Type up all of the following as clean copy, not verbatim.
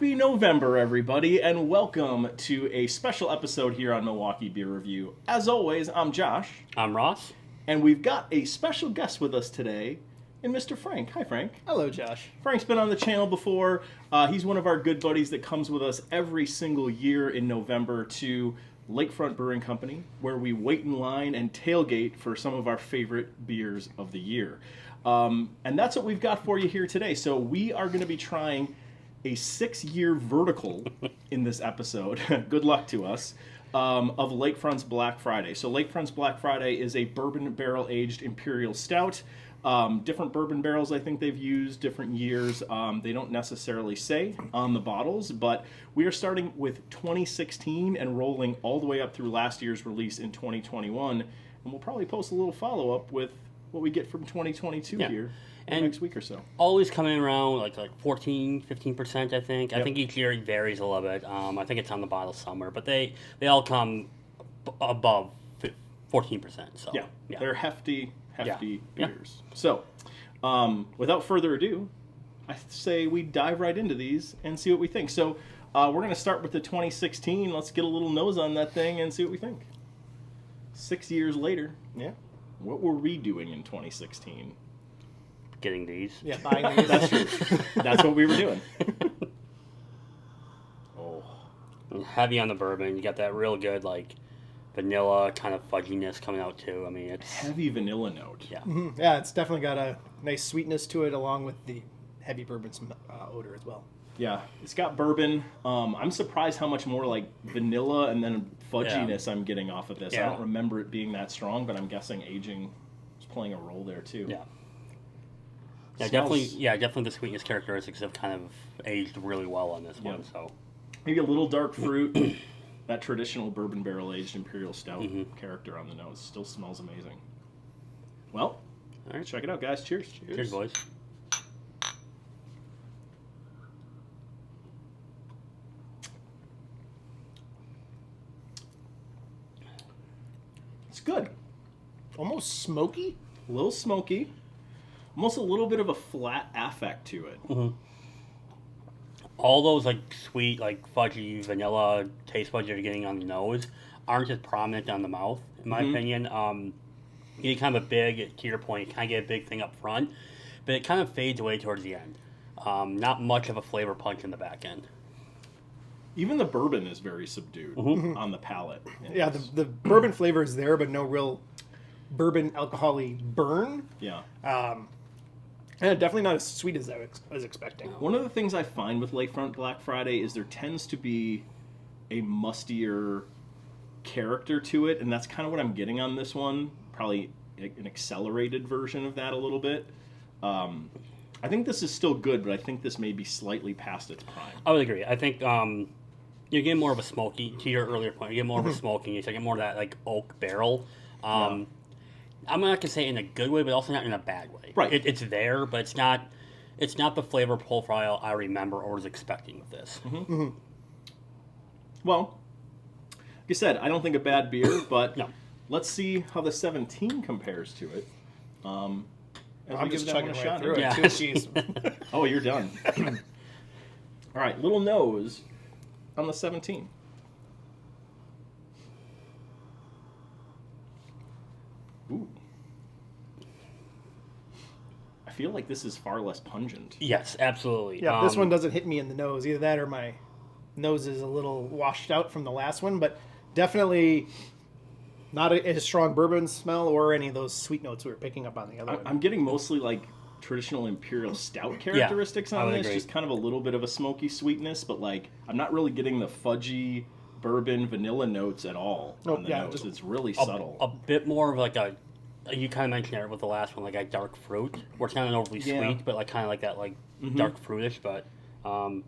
Happy November, everybody, and welcome to a special episode here on Milwaukee Beer Review. As always, I'm Josh. I'm Ross. And we've got a special guest with us today in Mr. Frank. Hi, Frank. Hello, Josh. Frank's been on the channel before. He's one of our good buddies that comes with us every single year in November to Lakefront Brewing Company, where we wait in line and tailgate for some of our favorite beers of the year. And that's what we've got for you here today. So we are going to be trying a 6-year vertical in this episode. Good luck to us. Of Lakefront's Black Friday. So Lakefront's Black Friday is a bourbon barrel aged Imperial Stout. Different bourbon barrels I think they've used, different years. They don't necessarily say on the bottles, but we are starting with 2016 and rolling all the way up through last year's release in 2021. And we'll probably post a little follow-up with what we get from 2022 here in the next week or so. Always coming around like 14, 15%, I think. Yep. I think each year it varies a little bit. I think it's on the bottle somewhere, but they all come above 14%. So yeah. They're hefty beers. Yeah. So, without further ado, I say we dive right into these and see what we think. So, we're going to start with the 2016. Let's get a little nose on that thing and see what we think. 6 years later, what were we doing in 2016? Getting these. Yeah, buying these. That's true. That's what we were doing. Heavy on the bourbon. You got that real good, vanilla kind of fudginess coming out, too. I mean, it's... Heavy vanilla note. Yeah. Mm-hmm. Yeah, it's definitely got a nice sweetness to it, along with the heavy bourbon odor as well. Yeah, it's got bourbon. I'm surprised how much more vanilla and then fudginess I'm getting off of this. Yeah. I don't remember it being that strong, but I'm guessing aging is playing a role there too. Yeah. Yeah, definitely the sweetness characteristics have kind of aged really well on this one. So maybe a little dark fruit. That traditional bourbon barrel aged Imperial Stout character on the nose still smells amazing. Well, all right, check it out, guys. Cheers. Cheers, boys. It's good. Almost smoky. A little smoky. Almost a little bit of a flat affect to it. Mm-hmm. All those sweet, fudgy, vanilla taste buds you're getting on the nose aren't as prominent on the mouth, in my opinion. You get kind of a big, to your point, you kind of get a big thing up front, but it kind of fades away towards the end. Not much of a flavor punch in the back end. Even the bourbon is very subdued on the palate. Yeah, the bourbon flavor is there, but no real bourbon alcohol-y burn. Yeah. And definitely not as sweet as I was expecting. One of the things I find with Lakefront Black Friday is there tends to be a mustier character to it, and that's kind of what I'm getting on this one. Probably an accelerated version of that a little bit. I think this is still good, but I think this may be slightly past its prime. I would agree. I think you get more of a smoky, to your earlier point, you get more of a smoking, you get more of that oak barrel. I'm not gonna say in a good way, but also not in a bad way. Right. It's there, but it's not the flavor profile I remember or was expecting with this. Well, like I said, I don't think a bad beer, but No. let's see how the 17 compares to it. I'm we just give that one chugging a right shot. through it, Yeah. too. Jeez. Oh, you're done. All right, little nose on the 17. Ooh. I feel like this is far less pungent. Yes, absolutely. Yeah, this one doesn't hit me in the nose. Either that or my nose is a little washed out from the last one, but definitely not a strong bourbon smell or any of those sweet notes we were picking up on the other one. I'm getting mostly traditional Imperial Stout characteristics on this, agree. just kind of a little bit of a smoky sweetness, but I'm not really getting the fudgy bourbon vanilla notes at all on the nose. It's really subtle. A bit more of you kind of mentioned it with the last one, a dark fruit, where it's not an overly sweet, but kind of that dark fruitish. But no,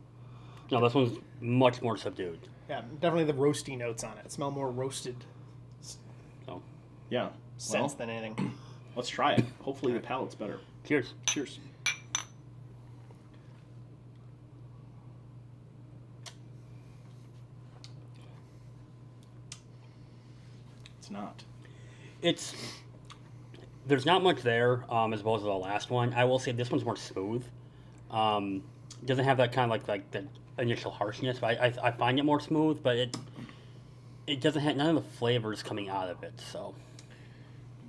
this one's much more subdued. Yeah, definitely the roasty notes on it. Smell more roasted So, yeah. sense than anything. Let's try it. Hopefully the palate's better. cheers. Cheers. It's not. There's not much there as opposed to the last one. I will say this one's more smooth. Doesn't have that kind of the initial harshness, but I find it more smooth, but it doesn't have none of the flavors coming out of it. So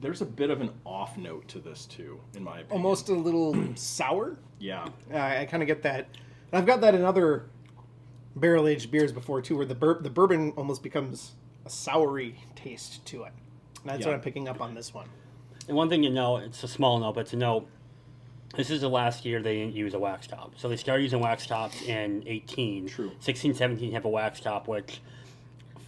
There's a bit of an off note to this too, in my opinion. Almost a little sour. Yeah. I kind of get that. And I've got that in other barrel-aged beers before too, where the bourbon almost becomes a soury taste to it. And that's what I'm picking up on this one. and one thing to know, it's a small note, but to know, this is the last year they didn't use a wax top. So they started using wax tops in 18. True. 16, 17 have a wax top, which,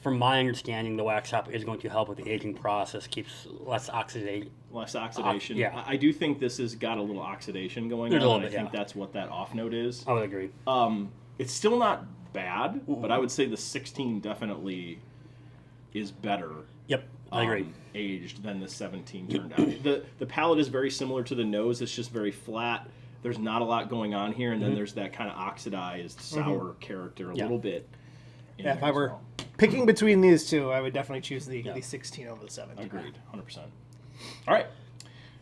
from my understanding, the wax top is going to help with the aging process, keeps less oxidation. Less oxidation. Yeah. I do think this has got a little oxidation going There's a on. little I bit, think yeah. that's what that off note is. I would agree. It's still not bad, but I would say the 16 definitely is better. Yep, I agree. Aged than the 17 turned out. The palate is very similar to the nose. It's just very flat. There's not a lot going on here, and then there's that kind of oxidized sour character a little bit. Yeah, if I were picking between these two, I would definitely choose the 16 over the 17. Agreed, 100%. All right,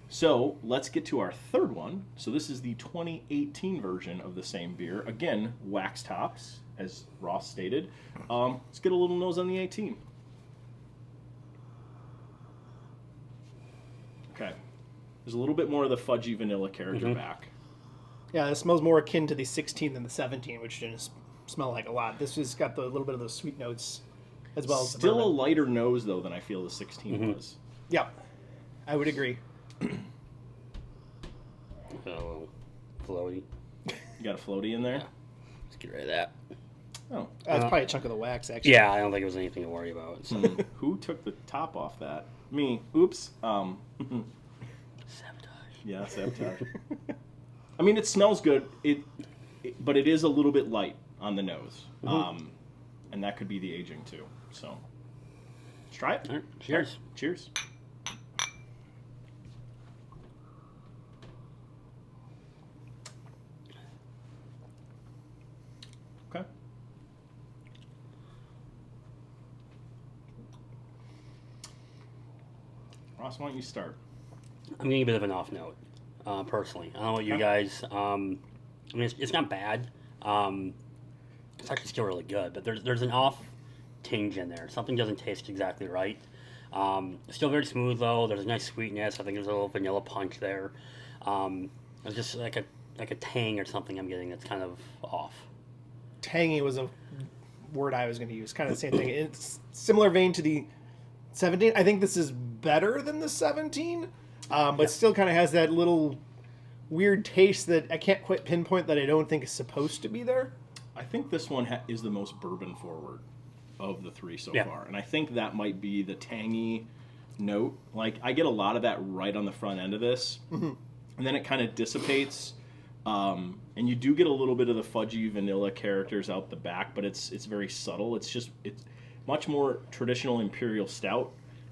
so let's get to our third one. So this is the 2018 version of the same beer. Again, wax tops, as Ross stated. Let's get a little nose on the 18. Okay, there's a little bit more of the fudgy vanilla character back. Yeah, this smells more akin to the 16 than the 17, which didn't smell like a lot. This has got the little bit of those sweet notes as well as the Still a bourbon. lighter nose, though, than I feel the 16 was. Yeah, I would agree. Oh, floaty. You got a floaty in there? Let's get rid of that. Oh. That's probably a chunk of the wax, actually. Yeah, I don't think it was anything to worry about. So. Who took the top off that? Me. Oops. Sabotage. Yeah, sabotage. I mean, it smells good. But it is a little bit light on the nose, and that could be the aging too. So, let's try it. All right, cheers. All right, cheers. Okay. Ross, why don't you start? I'm getting a bit of an off note, personally. I don't know what you guys. I mean, it's not bad. It's actually still really good, but there's an off tinge in there. Something doesn't taste exactly right. It's still very smooth though. There's a nice sweetness. I think there's a little vanilla punch there. It's just like a tang or something I'm getting that's kind of off. Tangy was a word I was going to use. Kind of the same thing. It's similar vein to the 17. I think this is better than the 17, but still kind of has that little weird taste that I can't quite pinpoint that I don't think is supposed to be there. I think this one is the most bourbon forward of the three so Yeah. far, and I think that might be the tangy note. Like, I get a lot of that right on the front end of this, and then it kind of dissipates, and you do get a little bit of the fudgy vanilla characters out the back, but it's very subtle. It's much more traditional Imperial Stout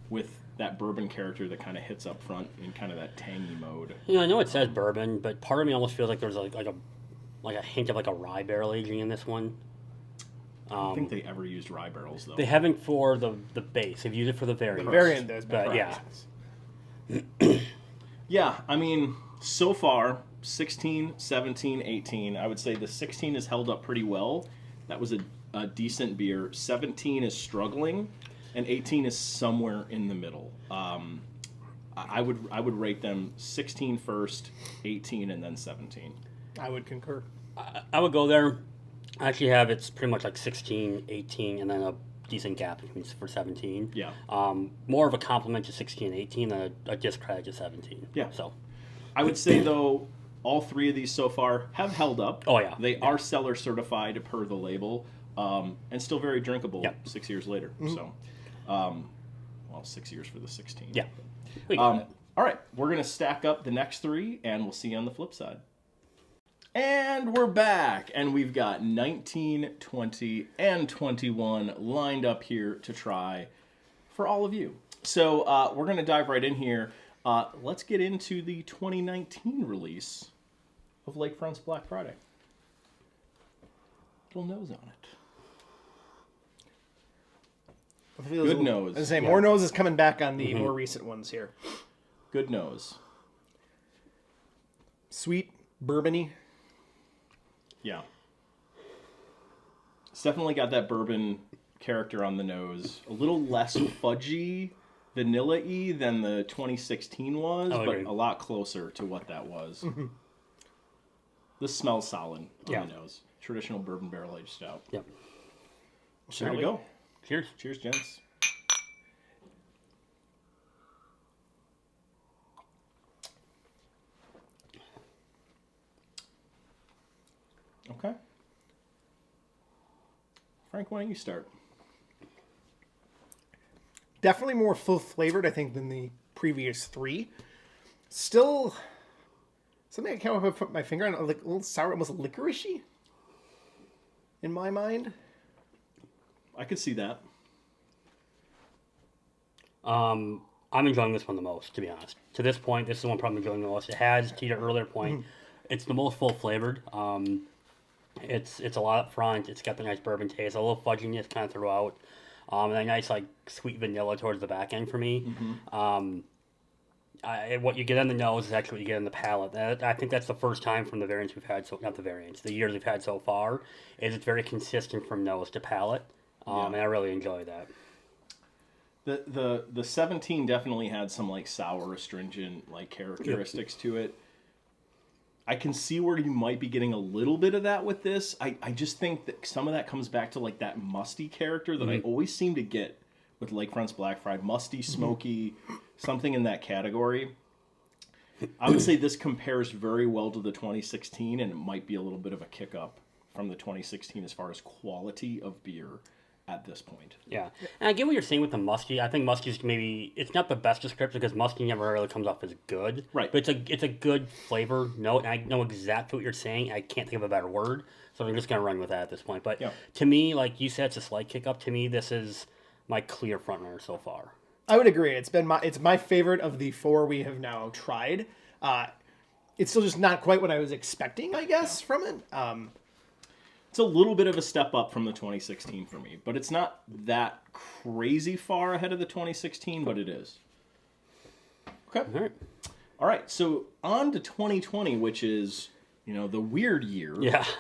with that bourbon character that kind of hits up front in kind of that tangy mode. You know, I know it says bourbon, but part of me almost feels like there's like a hint of like a rye barrel aging in this one. I don't think they ever used rye barrels, though. They haven't for the base. They've used it for the variant. The variant does, But yeah. Yeah, I mean, so far, 16, 17, 18, I would say the 16 has held up pretty well. That was a decent beer. 17 is struggling, and 18 is somewhere in the middle. I would rate them 16 first, 18, and then 17. I would concur. I would go there. I actually have it's pretty much like 16, 18, and then a decent gap for 17. Yeah. More of a compliment to 16 and 18 than a discredit to 17. Yeah. So, I would say, though, all three of these so far have held up. Oh, yeah. They are cellar certified per the label, and still very drinkable 6 years later. So, 6 years for the 16. yeah. We got it. All right, we're going to stack up the next three, and we'll see you on the flip side. And we're back, and we've got 19, 20, and 21 lined up here to try for all of you. So we're going to dive right in here. Let's get into the 2019 release of Lakefront's Black Friday. Little nose on it. Good nose. I was saying, more nose is coming back on the more recent ones here. Good nose. Sweet, bourbony. Yeah. It's definitely got that bourbon character on the nose. A little less fudgy, vanilla-y than the 2016 was, I but agree. a lot closer to what that was. This smells solid on Yeah. the nose. Traditional bourbon barrel-aged stout. Yep. So there we go. Cheers. Cheers, gents. Okay. Frank, why don't you start? Definitely more full flavored, I think, than the previous three. Still, something I can't put my finger on, like a little sour, almost licoricey in my mind. I could see that. I'm enjoying this one the most, to be honest. To this point, this is the one I'm probably enjoying the most. It has, to your earlier point, it's the most full flavored. It's a lot up front. It's got the nice bourbon taste, a little fudginess kind of throughout, and a nice like sweet vanilla towards the back end for me. What you get on the nose is actually what you get on the palate. I think that's the first time from the variants we've had, so not the variants, the years we've had so far, is it's very consistent from nose to palate, and I really enjoy that. The 17 definitely had some like sour astringent like characteristics to it. I can see where you might be getting a little bit of that with this. I just think that some of that comes back to like that musty character that I always seem to get with Lakefront's Black Fried. Musty, smoky, something in that category. I would say this compares very well to the 2016, and it might be a little bit of a kick up from the 2016 as far as quality of beer at this point. Yeah, and I get what you're saying with the musky. I think musky is maybe, it's not the best description because musky never really comes off as good. Right. But it's a good flavor note, and I know exactly what you're saying. I can't think of a better word, so I'm just gonna run with that at this point. But to me, like you said, it's a slight kick up. To me, this is my clear front runner so far. I would agree. It's my favorite of the four we have now tried. It's still just not quite what I was expecting, I guess, from it. It's a little bit of a step up from the 2016 for me, but it's not that crazy far ahead of the 2016, but it is. Okay. All right. So on to 2020, which is, the weird year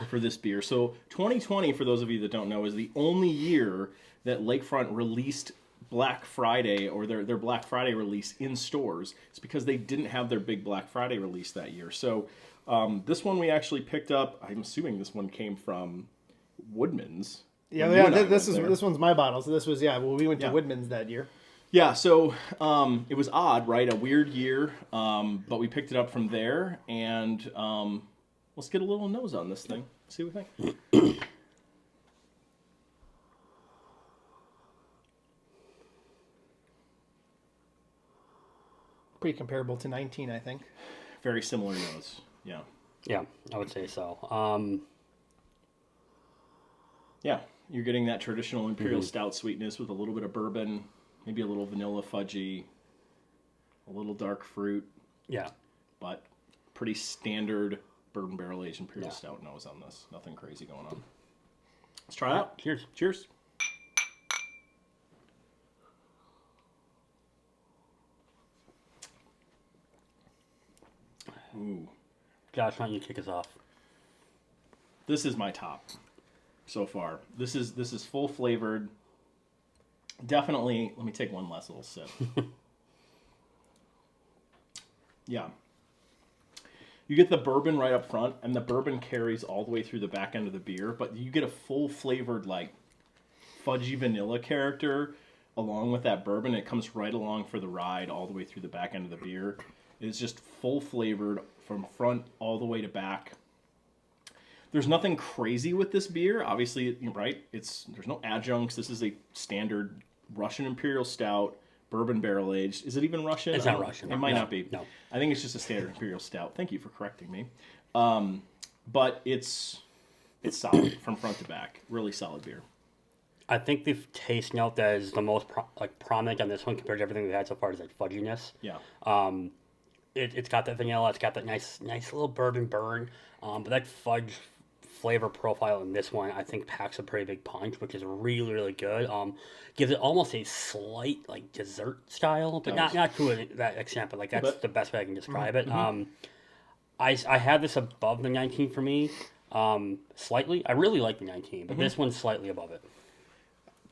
for this beer. So 2020, for those of you that don't know, is the only year that Lakefront released Black Friday or their Black Friday release in stores. It's because they didn't have their big Black Friday release that year. So this one we actually picked up. I'm assuming this one came from Woodman's. This one's my bottle. So this was we went to Woodman's that year. Yeah, so it was odd, right? A weird year, but we picked it up from there, and let's get a little nose on this thing. See what we think. Pretty comparable to 19, I think. Very similar nose. Yeah. Yeah, I would say so. Yeah, you're getting that traditional Imperial Stout sweetness with a little bit of bourbon, maybe a little vanilla fudgy, a little dark fruit. Yeah. But pretty standard bourbon barrel aged Imperial Stout nose on this. Nothing crazy going on. Let's try it out. Cheers. Cheers. Ooh. Josh, why don't you kick us off? This is my top so far. This is full flavored. Definitely, let me take one last little sip. Yeah. You get the bourbon right up front, and the bourbon carries all the way through the back end of the beer, but you get a full flavored, like, fudgy vanilla character along with that bourbon. It comes right along for the ride all the way through the back end of the beer. It's just full flavored from front all the way to back. There's nothing crazy with this beer. Obviously, right? There's no adjuncts. This is a standard Russian Imperial Stout, bourbon barrel aged. Is it even Russian? It's not Russian. It might not be. No. I think it's just a standard Imperial Stout. Thank you for correcting me. But it's solid from front to back. Really solid beer. I think the taste note that is the most prominent on this one compared to everything we've had so far is like fudginess. Yeah. It's got that vanilla. It's got that nice little bourbon burn. But that fudge flavor profile in this one, I think, packs a pretty big punch, which is really, really good. Gives it almost a slight like dessert style, but not to that extent. But like that's the best way I can describe it. I had this above the 19 for me. Slightly. I really like the 19, but this one's slightly above it.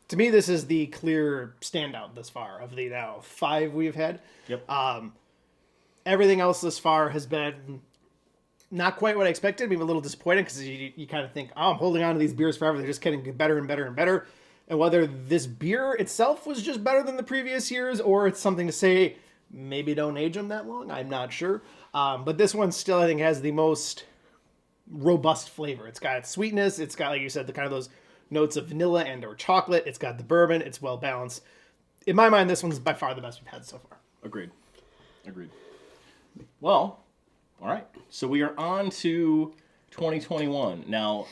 To me, this is the clear standout thus far of the now 5 we've had. Yep. Everything else this far has been not quite what I expected. Maybe a little disappointed because you kind of think, oh, I'm holding on to these beers forever. They're just getting better and better and better. And whether this beer itself was just better than the previous years or it's something to say, maybe don't age them that long, I'm not sure. But this one still, I think, has the most robust flavor. It's got sweetness. It's got, like you said, the kind of those notes of vanilla and or chocolate. It's got the bourbon. It's well balanced. In my mind, this one's by far the best we've had so far. Agreed. Well, all right. So we are on to 2021. Now,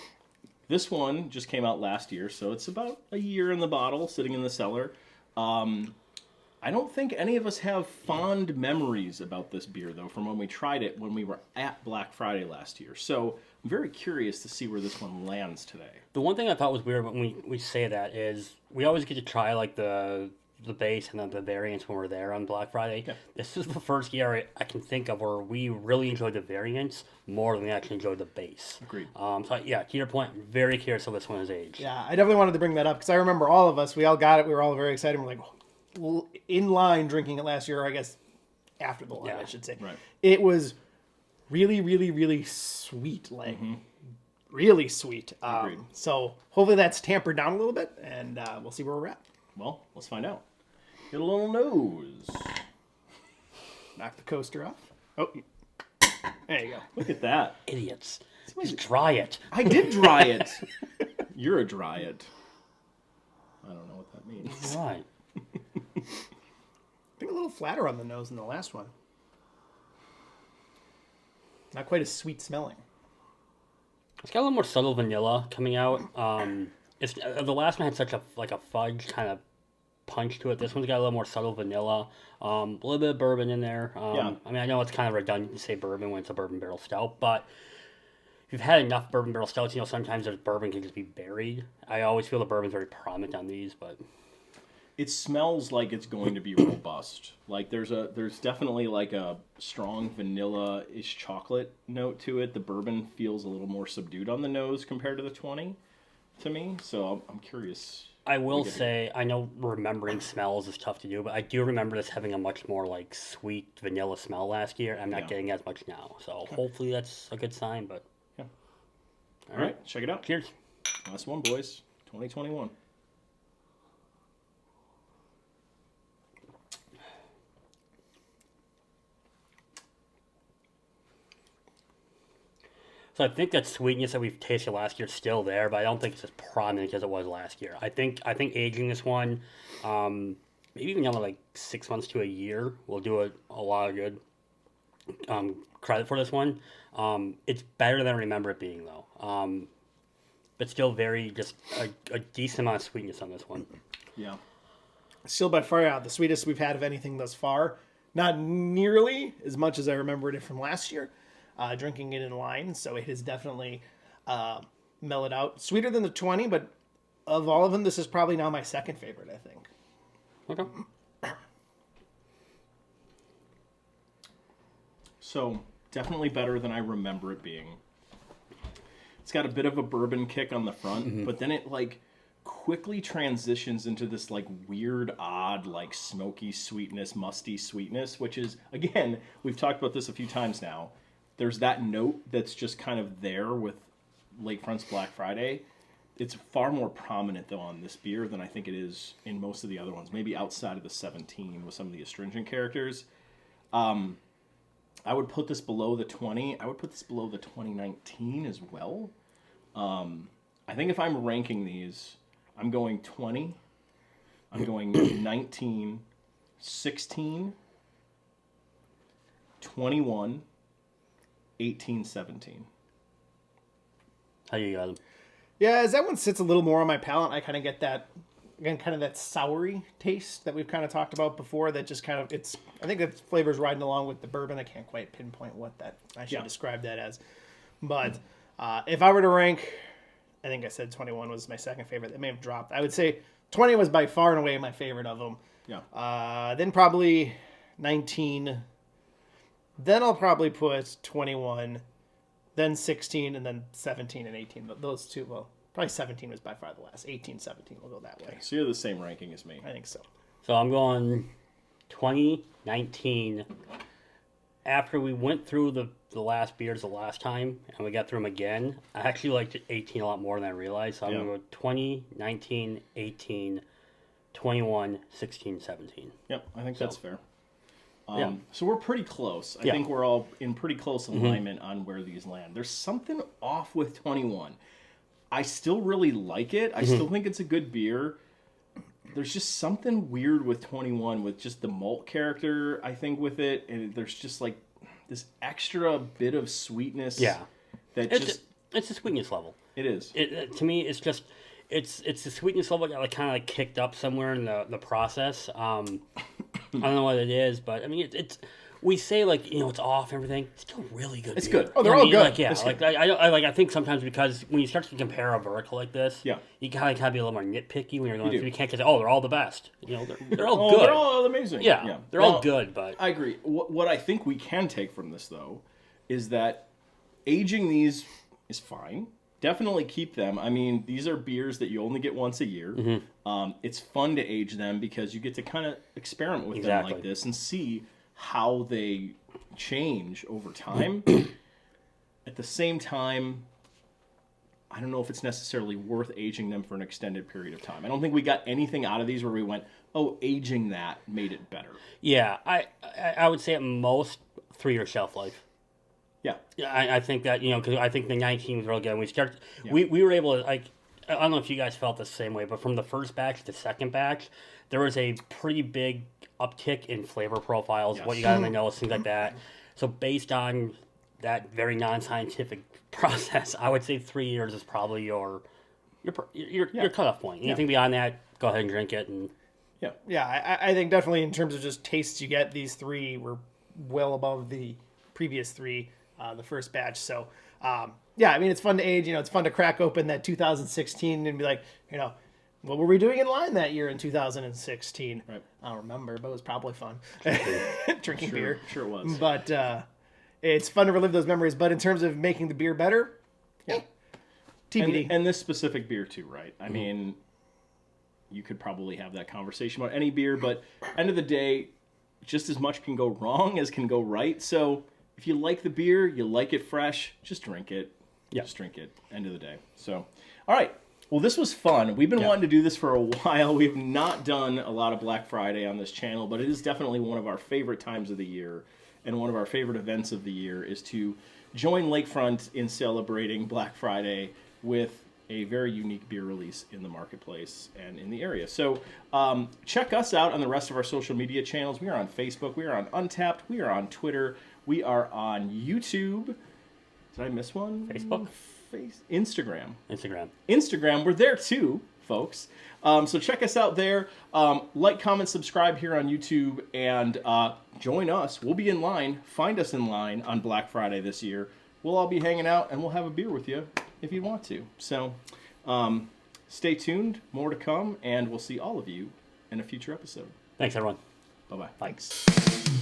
this one just came out last year, so it's about a year in the bottle, sitting in the cellar. I don't think any of us have fond memories about this beer, though, from when we tried it when we were at Black Friday last year. So I'm very curious to see where this one lands today. The one thing I thought was weird when we say that is we always get to try like the base and then the variants when we're there on Black Friday. Yeah. This is the first year I can think of where we really enjoyed the variants more than we actually enjoyed the base. Agreed. So yeah, to your point, I'm very curious how this one has aged. Yeah, I definitely wanted to bring that up because I remember all of us, we all got it. We were all very excited. We're like, in line drinking it last year, or I guess after the line, I should say. Right. It was really, really, really sweet. Like, really sweet. Agreed. So hopefully that's tampered down a little bit, and we'll see where we're at. Well, let's find out. Get a little nose. Knock the coaster off. Oh, there you go. Look at that. Idiots. Just dry it. I did dry it. You're a dry it. I don't know what that means. Right. I think a little flatter on the nose than the last one. Not quite as sweet smelling. It's got a little more subtle vanilla coming out. It's the last one had such a fudge kind of punch to it. This one's got a little more subtle vanilla. A little bit of bourbon in there. Yeah. I mean, I know it's kind of redundant to say bourbon when it's a bourbon barrel stout, but if you've had enough bourbon barrel stouts, sometimes there's bourbon can just be buried. I always feel the bourbon's very prominent on these, but It smells like it's going to be robust. Like there's definitely like a strong vanilla-ish chocolate note to it. The bourbon feels a little more subdued on the nose compared to the 20 to me. So I'm curious. I will say, I know remembering smells is tough to do, but I do remember this having a much more like sweet vanilla smell last year. I'm not getting as much now, so hopefully that's a good sign. But Yeah. all All right, check it out. cheers. Last one, boys. 2021. So I think that sweetness that we've tasted last year is still there, but I don't think it's as prominent as it was last year. I think aging this one, maybe even another like 6 months to a year, will do it a lot of good. Credit for this one. It's better than I remember it being though. But still very just a decent amount of sweetness on this one. Yeah. Still by far the sweetest we've had of anything thus far. Not nearly as much as I remembered it from last year. Drinking it in wine, so it has definitely mellowed out. Sweeter than the 20, but of all of them, this is probably now my second favorite, I think. Okay. So definitely better than I remember it being. It's got a bit of a bourbon kick on the front, but then it like quickly transitions into this like weird, odd, like smoky sweetness, musty sweetness, which is, again, we've talked about this a few times now. There's that note that's just kind of there with Lakefront's Black Friday. It's far more prominent, though, on this beer than I think it is in most of the other ones, maybe outside of the 17 with some of the astringent characters. I would put this below the 20. I would put this below the 2019 as well. I think if I'm ranking these, I'm going 20, I'm going 19, 16, 21, 18, 17. How you got them? Yeah, as that one sits a little more on my palate, I kind of get that, again, kind of that soury taste that we've kind of talked about before. That just kind of, I think that flavor's riding along with the bourbon. I can't quite pinpoint what I should describe that as. But if I were to rank, I think I said 21 was my second favorite. It may have dropped. I would say 20 was by far and away my favorite of them. Yeah. Then probably 19. Then I'll probably put 21. then 16, and then 17 and 18. Those two, well, probably 17 was by far the last. 18, 17 will go that way. So you're the same ranking as me. I think so. So I'm going 2019. After we went through the last beers the last time, and we got through them again, I actually liked 18 a lot more than I realized. So I'm going to go 20, 19, 18, 21, 16, 17. Yep, I think that's fair. Yeah. So we're pretty close. I think we're all in pretty close alignment on where these land. There's something off with 21. I still really like it. I still think it's a good beer. There's just something weird with 21 with just the malt character, I think, with it. And there's just like this extra bit of sweetness. Yeah. That It's a sweetness level. It is. To me, it's just... It's the sweetness level that kind of kicked up somewhere in the process. I don't know what it is, but I mean, it's we say it's off and everything. It's still really good. It's beer. good. Oh, they're all good. I think sometimes because when you start to compare a vertical like this, you kind of be a little more nitpicky when you're going through. You can't just say, they're all the best. They're all good. They're all amazing. Yeah. They're all good. But I agree. What I think we can take from this though is that aging these is fine. Definitely keep them. I mean, these are beers that you only get once a year. It's fun to age them because you get to kind of experiment with them like this and see how they change over time. At the same time, I don't know if it's necessarily worth aging them for an extended period of time. I don't think we got anything out of these where we went, aging that made it better. Yeah, I would say at most 3-year shelf life. Yeah, I think that because I think the 19 was real good. We were able to I don't know if you guys felt the same way, but from the first batch to the second batch, there was a pretty big uptick in flavor profiles, what you got in the nose, things like that. So based on that very non-scientific process, I would say 3 years is probably your cutoff point. Anything beyond that, go ahead and drink it. And I think definitely in terms of just tastes you get, these three were well above the previous three. The first batch. So, I mean, it's fun to age. It's fun to crack open that 2016 and be like, what were we doing in line that year in 2016? Right. I don't remember, but it was probably fun. Drinking beer. Sure was. But it's fun to relive those memories. But in terms of making the beer better, TBD. And this specific beer too, right? I mean, you could probably have that conversation about any beer, but end of the day, just as much can go wrong as can go right. So if you like the beer, you like it fresh, just drink it. Just drink it. End of the day. So, all right. Well, this was fun. We've been wanting to do this for a while. We have not done a lot of Black Friday on this channel, but it is definitely one of our favorite times of the year. And one of our favorite events of the year is to join Lakefront in celebrating Black Friday with a very unique beer release in the marketplace and in the area. So check us out on the rest of our social media channels. We are on Facebook. We are on Untappd. We are on Twitter. We are on YouTube. Did I miss one? Facebook? Instagram. We're there too, folks. So check us out there. Like, comment, subscribe here on YouTube, and join us. We'll be in line. Find us in line on Black Friday this year. We'll all be hanging out, and we'll have a beer with you if you want to. So stay tuned. More to come, and we'll see all of you in a future episode. thanks, everyone. Bye-bye. Thanks.